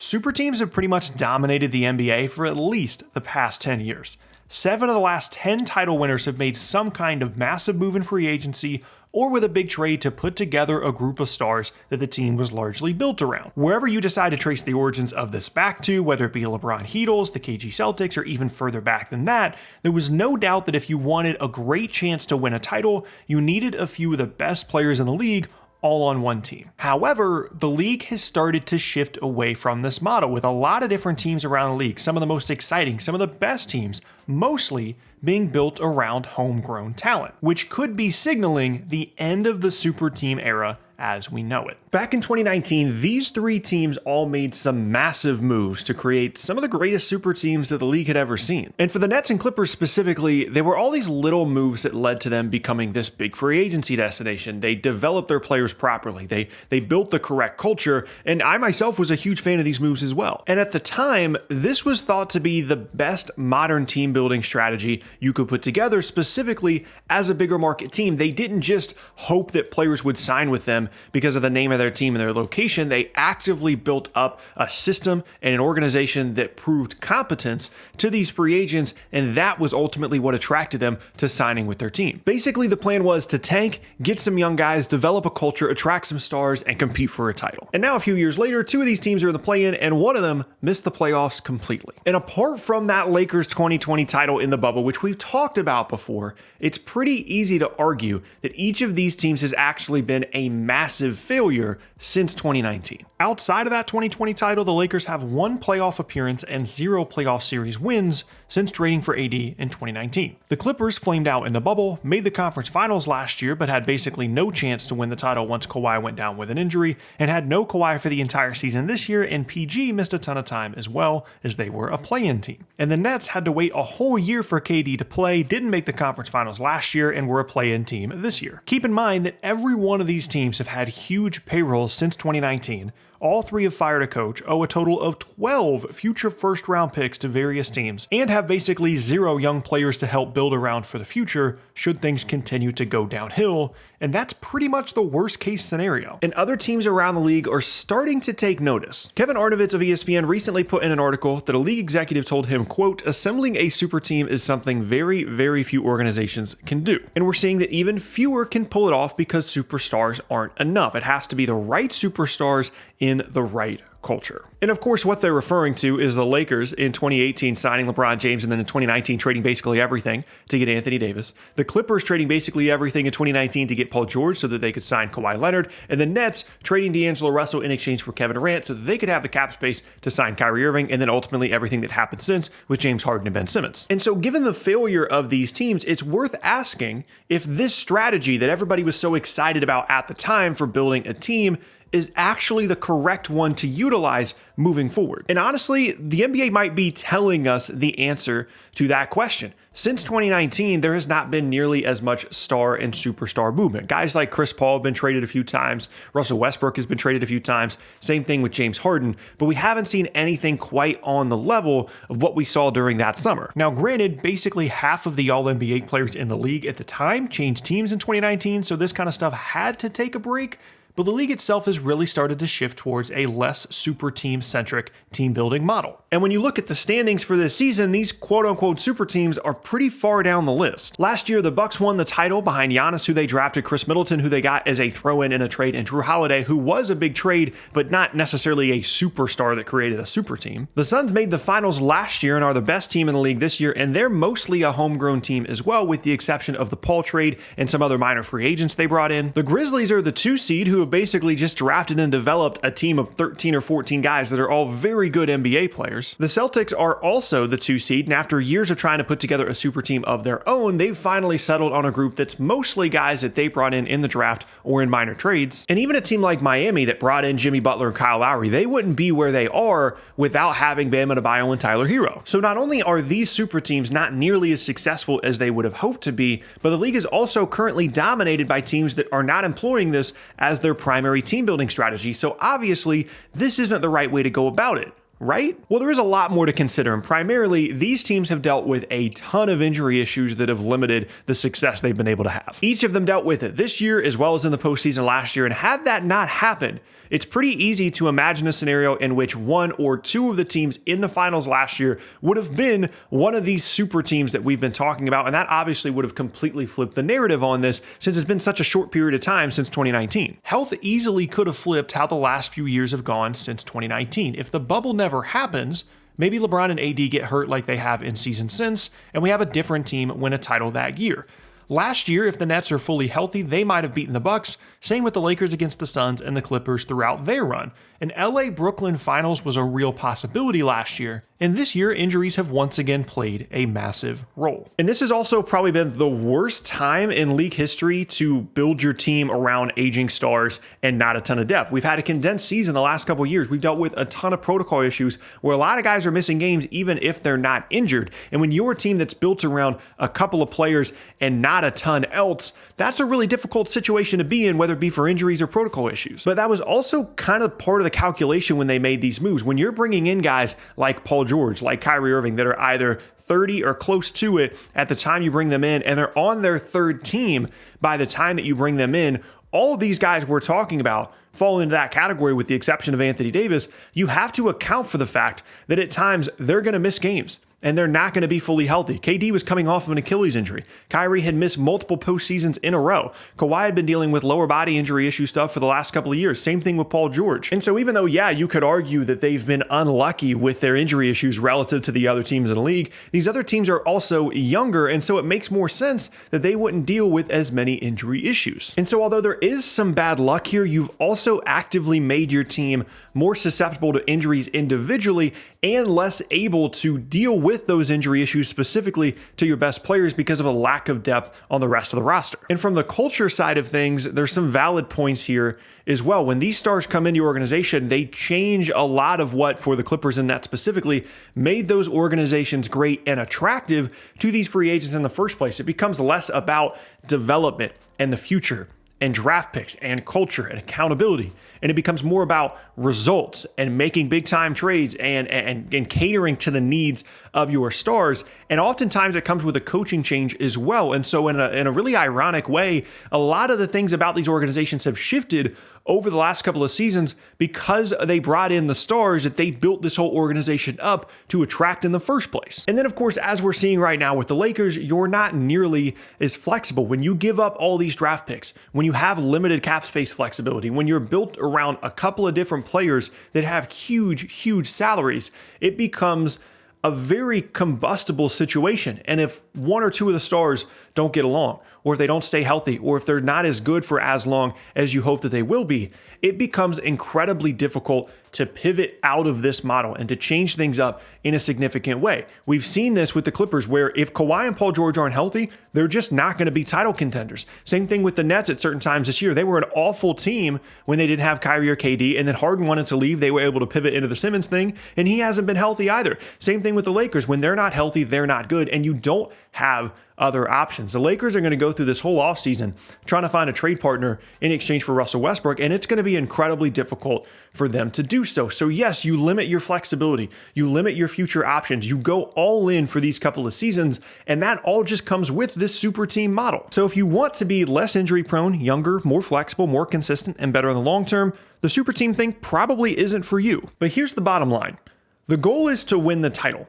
Super teams have pretty much dominated the NBA for at least the past 10 years. 7 of the last 10 title winners have made some kind of massive move in free agency or with a big trade to put together a group of stars that the team was largely built around. Wherever you decide to trace the origins of this back to, whether it be LeBron Heatles, the KG Celtics, or even further back than that, there was no doubt that if you wanted a great chance to win a title, you needed a few of the best players in the league all on one team. However, the league has started to shift away from this model with a lot of different teams around the league, some of the most exciting, some of the best teams, mostly being built around homegrown talent, which could be signaling the end of the super team era as we know it. Back in 2019, these 3 teams all made some massive moves to create some of the greatest super teams that the league had ever seen. And for the Nets and Clippers specifically, there were all these little moves that led to them becoming this big free agency destination. They developed their players properly. They built the correct culture, and I myself was a huge fan of these moves as well. And at the time, this was thought to be the best modern team building strategy you could put together, specifically as a bigger market team. They didn't just hope that players would sign with them because of the name of their team and their location. They actively built up a system and an organization that proved competence to these free agents, and that was ultimately what attracted them to signing with their team. Basically, the plan was to tank, get some young guys, develop a culture, attract some stars, and compete for a title. And now a few years later, 2 of these teams are in the play-in, and one of them missed the playoffs completely. And apart from that Lakers 2020 title in the bubble, which we've talked about before, it's pretty easy to argue that each of these teams has actually been a massive failure since 2019. Outside of that 2020 title, the Lakers have 1 playoff appearance and 0 playoff series wins since trading for AD in 2019. The Clippers flamed out in the bubble, made the conference finals last year, but had basically no chance to win the title once Kawhi went down with an injury, and had no Kawhi for the entire season this year, and PG missed a ton of time as well, as they were a play-in team. And the Nets had to wait a whole year for KD to play, didn't make the conference finals last year, and were a play-in team this year. Keep in mind that every one of these teams have had huge payrolls since 2019. All 3 have fired a coach, owe a total of 12 future first-round picks to various teams, and have basically 0 young players to help build around for the future should things continue to go downhill, and that's pretty much the worst-case scenario. And other teams around the league are starting to take notice. Kevin Arnovitz of ESPN recently put in an article that a league executive told him, quote, "Assembling a super team is something very, very few organizations can do. And we're seeing that even fewer can pull it off because superstars aren't enough. It has to be the right superstars in the right culture." And of course, what they're referring to is the Lakers in 2018 signing LeBron James, and then in 2019 trading basically everything to get Anthony Davis. The Clippers trading basically everything in 2019 to get Paul George so that they could sign Kawhi Leonard, and the Nets trading D'Angelo Russell in exchange for Kevin Durant so that they could have the cap space to sign Kyrie Irving, and then ultimately everything that happened since with James Harden and Ben Simmons. And so given the failure of these teams, it's worth asking if this strategy that everybody was so excited about at the time for building a team is actually the correct one to utilize moving forward. And honestly, the NBA might be telling us the answer to that question. Since 2019, there has not been nearly as much star and superstar movement. Guys like Chris Paul have been traded a few times. Russell Westbrook has been traded a few times. Same thing with James Harden. But we haven't seen anything quite on the level of what we saw during that summer. Now, granted, basically half of the All-NBA players in the league at the time changed teams in 2019, so this kind of stuff had to take a break. But the league itself has really started to shift towards a less super team-centric team-building model. And when you look at the standings for this season, these quote-unquote super teams are pretty far down the list. Last year, the Bucks won the title behind Giannis, who they drafted, Chris Middleton, who they got as a throw-in in a trade, and Drew Holiday, who was a big trade, but not necessarily a superstar that created a super team. The Suns made the finals last year and are the best team in the league this year, and they're mostly a homegrown team as well, with the exception of the Paul trade and some other minor free agents they brought in. The Grizzlies are the 2 seed, who have basically just drafted and developed a team of 13 or 14 guys that are all very good NBA players. The Celtics are also the 2 seed, and after years of trying to put together a super team of their own, they've finally settled on a group that's mostly guys that they brought in the draft or in minor trades. And even a team like Miami that brought in Jimmy Butler and Kyle Lowry, they wouldn't be where they are without having Bam Adebayo and Tyler Hero. So not only are these super teams not nearly as successful as they would have hoped to be, but the league is also currently dominated by teams that are not employing this as their primary team building strategy. So obviously, this isn't the right way to go about it, right? Well, there is a lot more to consider, and primarily, these teams have dealt with a ton of injury issues that have limited the success they've been able to have. Each of them dealt with it this year as well as in the postseason last year, and had that not happened, it's pretty easy to imagine a scenario in which one or two of the teams in the finals last year would have been one of these super teams that we've been talking about, and that obviously would have completely flipped the narrative on this since it's been such a short period of time since 2019. Health easily could have flipped how the last few years have gone since 2019. If the bubble never happens, maybe LeBron and AD get hurt like they have in seasons since, and we have a different team win a title that year. Last year, if the Nets are fully healthy, they might have beaten the Bucks. Same with the Lakers against the Suns and the Clippers throughout their run. An LA-Brooklyn finals was a real possibility last year, and this year injuries have once again played a massive role. And this has also probably been the worst time in league history to build your team around aging stars and not a ton of depth. We've had a condensed season the last couple of years. We've dealt with a ton of protocol issues where a lot of guys are missing games even if they're not injured. And when you're a team that's built around a couple of players and not a ton else, that's a really difficult situation to be in, whether it be for injuries or protocol issues. But that was also kind of part of the calculation when they made these moves. When you're bringing in guys like Paul George, like Kyrie Irving, that are either 30 or close to it at the time you bring them in, and they're on their third team by the time that you bring them in, all of these guys we're talking about fall into that category with the exception of Anthony Davis. You have to account for the fact that at times they're going to miss games and they're not going to be fully healthy. KD was coming off of an Achilles injury. Kyrie had missed multiple postseasons in a row. Kawhi had been dealing with lower body injury issue stuff for the last couple of years. Same thing with Paul George. And so even though, yeah, you could argue that they've been unlucky with their injury issues relative to the other teams in the league, these other teams are also younger, and so it makes more sense that they wouldn't deal with as many injury issues. And so although there is some bad luck here, you've also actively made your team more susceptible to injuries individually and less able to deal with those injury issues specifically to your best players because of a lack of depth on the rest of the roster. And from the culture side of things, there's some valid points here as well. When these stars come into your organization, they change a lot of what, for the Clippers and Nets specifically, made those organizations great and attractive to these free agents in the first place. It becomes less about development and the future and draft picks and culture and accountability. And it becomes more about results and making big time trades and catering to the needs of your stars. And oftentimes it comes with a coaching change as well. And so in a really ironic way, a lot of the things about these organizations have shifted over the last couple of seasons because they brought in the stars that they built this whole organization up to attract in the first place. And then, of course, as we're seeing right now with the Lakers, you're not nearly as flexible. When you give up all these draft picks, when you have limited cap space flexibility, when you're built around a couple of different players that have huge salaries, it becomes a very combustible situation. And if one or two of the stars don't get along, or if they don't stay healthy, or if they're not as good for as long as you hope that they will be, it becomes incredibly difficult to pivot out of this model and to change things up in a significant way. We've seen this with the Clippers, where if Kawhi and Paul George aren't healthy, they're just not going to be title contenders. Same thing with the Nets at certain times this year. They were an awful team when they didn't have Kyrie or KD, and then Harden wanted to leave. They were able to pivot into the Simmons thing, and he hasn't been healthy either. Same thing with the Lakers. When they're not healthy, they're not good, and you don't have other options. The Lakers are going to go through this whole offseason trying to find a trade partner in exchange for Russell Westbrook, and it's going to be incredibly difficult for them to do so. So yes, you limit your flexibility, you limit your future options, you go all in for these couple of seasons, and that all just comes with this super team model. So if you want to be less injury prone, younger, more flexible, more consistent, and better in the long term, the super team thing probably isn't for you. But here's the bottom line. The goal is to win the title,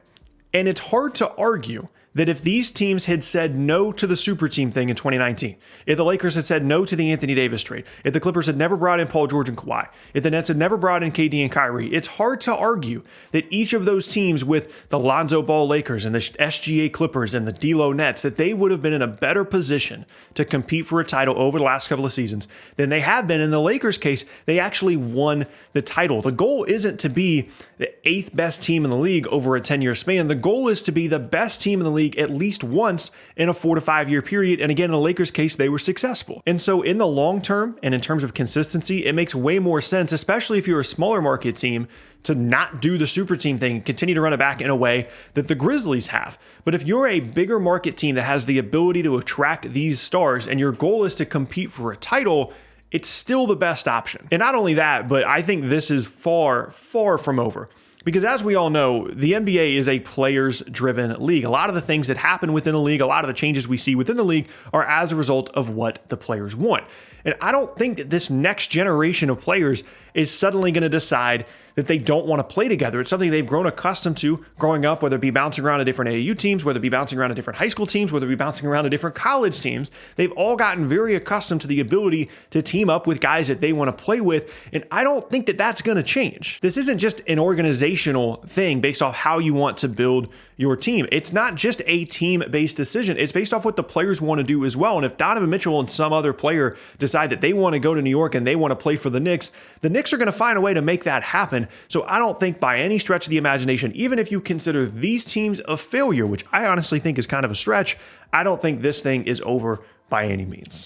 and it's hard to argue that if these teams had said no to the super team thing in 2019, if the Lakers had said no to the Anthony Davis trade, if the Clippers had never brought in Paul George and Kawhi, if the Nets had never brought in KD and Kyrie, it's hard to argue that each of those teams with the Lonzo Ball Lakers and the SGA Clippers and the D'Lo Nets, that they would have been in a better position to compete for a title over the last couple of seasons than they have been. In the Lakers case, they actually won the title. The goal isn't to be the 8th best team in the league over a 10-year span. The goal is to be the best team in the league at least once in a 4 to 5 year period. And again, in the Lakers case, they were successful. And so in the long term, and in terms of consistency, it makes way more sense, especially if you're a smaller market team, to not do the super team thing and continue to run it back in a way that the Grizzlies have. But if you're a bigger market team that has the ability to attract these stars and your goal is to compete for a title, it's still the best option. And not only that, but I think this is far from over. Because as we all know, the NBA is a players-driven league. A lot of the things that happen within the league, a lot of the changes we see within the league are as a result of what the players want. And I don't think that this next generation of players is suddenly going to decide that they don't want to play together. It's something they've grown accustomed to growing up, whether it be bouncing around to different AAU teams, whether it be bouncing around to different high school teams, whether it be bouncing around to different college teams. They've all gotten very accustomed to the ability to team up with guys that they want to play with. And I don't think that that's going to change. This isn't just an organizational thing based off how you want to build your team. It's not just a team-based decision. It's based off what the players want to do as well. And if Donovan Mitchell and some other player decide that they want to go to New York and they want to play for the Knicks are going to find a way to make that happen. So I don't think by any stretch of the imagination, even if you consider these teams a failure, which I honestly think is kind of a stretch, I don't think this thing is over by any means.